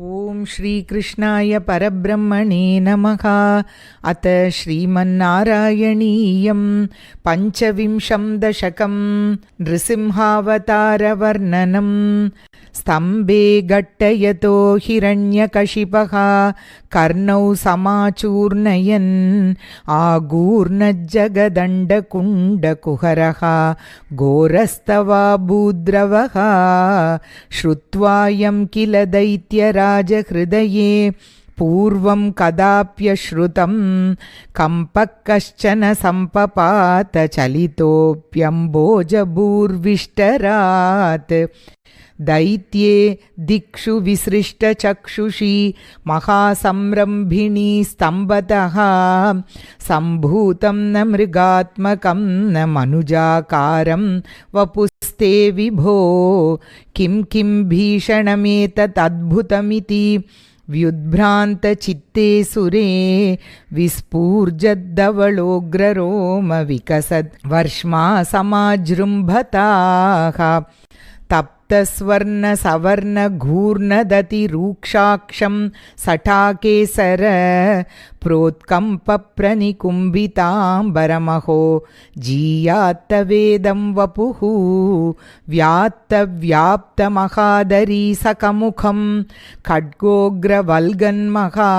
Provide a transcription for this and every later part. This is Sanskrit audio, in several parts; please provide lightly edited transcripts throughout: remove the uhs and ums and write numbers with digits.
ओम श्रीकृष्णाय परब्रह्मणे नमः। अत श्रीमन्नारायणीयं पञ्चविंशं दशकं नृसिंहावतारवर्णनं। स्तम्भे घट्टयतो हिरण्यकशिपः कर्णौ समाचूर्णयन् आगूर्णज्जगदण्डकुण्डकुहरः घोरस्तवा भूद्रवः। श्रुत्वायं किल दैत्यराजहृदये पूर्वं कदाप्यश्रुतं कम्पः कश्चन सम्पपात चलितोऽप्यम्बोजभूर्विष्टरात्। दैत्ये दिक्षु विसृष्टचक्षुषी महासंरम्भिणी स्तम्भतः सम्भूतं न मृगात्मकं न मनुजाकारं वपुस्ते विभो। किं किं भीषणमेतदद्भुतमिति व्युद्भ्रान्तचित्ते सुरे विस्फूर्जद्धवलोग्ररोम विकसद् वर्ष्मा समाजृम्भताः। तप्तस्वर्ण सवर्ण घूर्णदति रूक्षाक्षं सठाकेसर प्रोत्कम्पप्रनिकुम्भिताम्बरमहो जीयात्तवेदं वपुः। व्याप्तव्याप्तमहादरी सकमुखं खड्गोग्रवल्गन्महा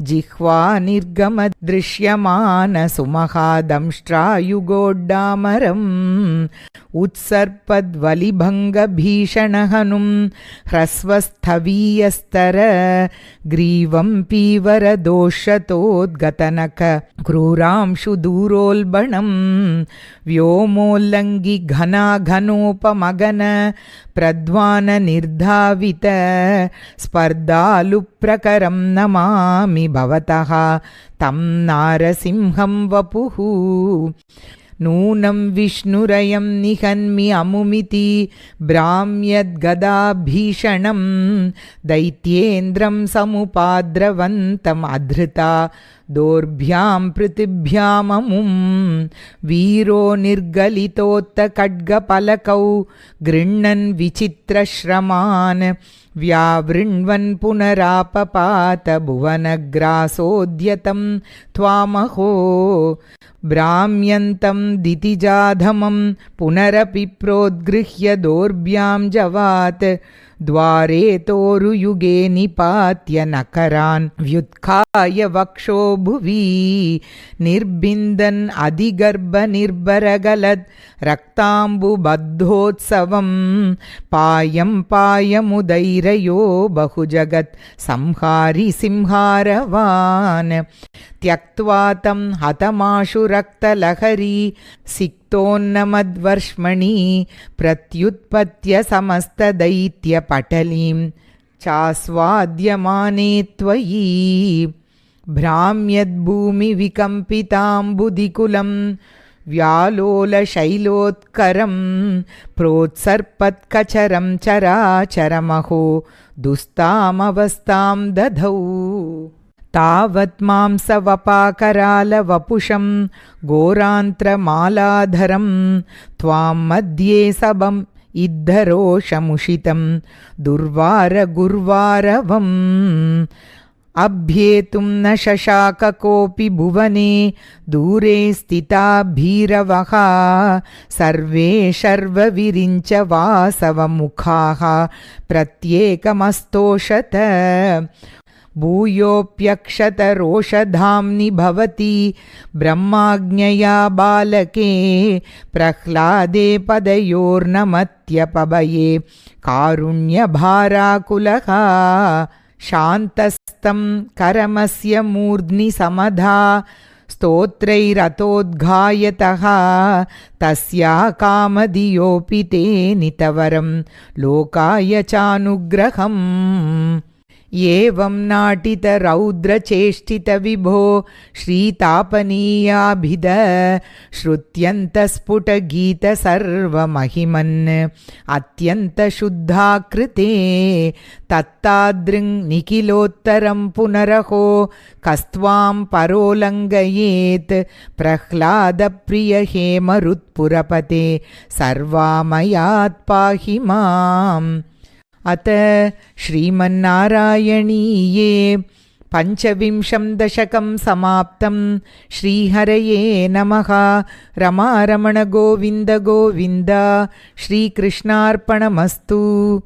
जिह्वा निर्गमदृश्यमान सुमहादंष्ट्रायुगोड्डामरम्। उत्सर्पद्वलिभङ्गभीषणहनुं ह्रस्वस्थवीयस्तर ग्रीवं पीवरदोषतोद्गतनक क्रूरांशु दूरोल्बणं। व्योमोल्लङ्घि घनाघनोपमगन प्रध्वान निर्धावित स्पर्धालुप्रकरं नमामि भवतः तं नारसिंहं वपुः। नूनं विष्णुरयं निहन्मि अमुमिति भ्राम्यद्गदाभीषणं दैत्येन्द्रं समुपाद्रवन्तम् अधृता दोर्भ्यां पृथिभ्याममुं। वीरो निर्गलितोत्तखड्गपलकौ गृह्णन् विचित्रश्रमान् व्यावृण्वन् पुनरापपात भुवनग्रासोद्यतं त्वामहो। भ्राम्यन्तं दितिजाधमं पुनरपि प्रोद्गृह्य दोर्भ्यां जवात् द्वारे तोरुयुगे निपात्य नकरान् व्युत्खाय वक्षो भुवि निर्बिन्दन् अधिगर्भनिर्भरगलद् रक्ताम्बुबद्धोत्सवं। पायं पायमुदैरयो बहुजगत् संहारि सिंहारवान्। त्यक्त्वा तं हतमाशु रक्तलहरी सिक्तोन्नमद्वर्ष्मणि प्रत्युत्पत्य समस्तदैत्यपटलीं चास्वाद्यमाने त्वयि। भ्राम्यद्भूमिविकम्पिताम्बुदिकुलं व्यालोलशैलोत्करं प्रोत्सर्पत्कचरं चराचरमहो दुस्तामवस्थां दधौ। तावत् मांसवपाकरालवपुषं घोरान्त्रमालाधरं त्वां मध्ये सबम् इद्धरोषमुषितं दुर्वारगुर्वारवम्। अभ्येतुं न शशाक कोऽपि भुवने दूरे स्थिता भीरवः सर्वे शर्वविरिञ्च वासवमुखाः प्रत्येकमस्तोषत। भूयोऽप्यक्षत रोषधाम्नि भवति ब्रह्माज्ञया बालके प्रह्लादे पदयोर्नमत्यपभये कारुण्यभाराकुलः। शान्तस्तं करमस्य मूर्ध्नि समधा स्तोत्रैरतोद्घायतः तस्या कामधियोऽपि ते नितवरं लोकाय चानुग्रहम्। एवं नाटितरौद्रचेष्टितविभो श्रीतापनीयाभिध श्रुत्यन्तस्फुटगीतसर्वमहिमन् अत्यन्तशुद्धाकृते। तत्तादृङ् निखिलोत्तरं पुनरहो कस्त्वां परोलङ्घयेत् प्रह्लादप्रिय हेमरुत्पुरपते सर्वामयात् पाहि माम्। अत श्रीमन्नारायणीये पञ्चविंशं दशकं समाप्तं। श्रीहरये नमः। रमारमण गोविन्द गोविन्द। श्रीकृष्णार्पणमस्तु।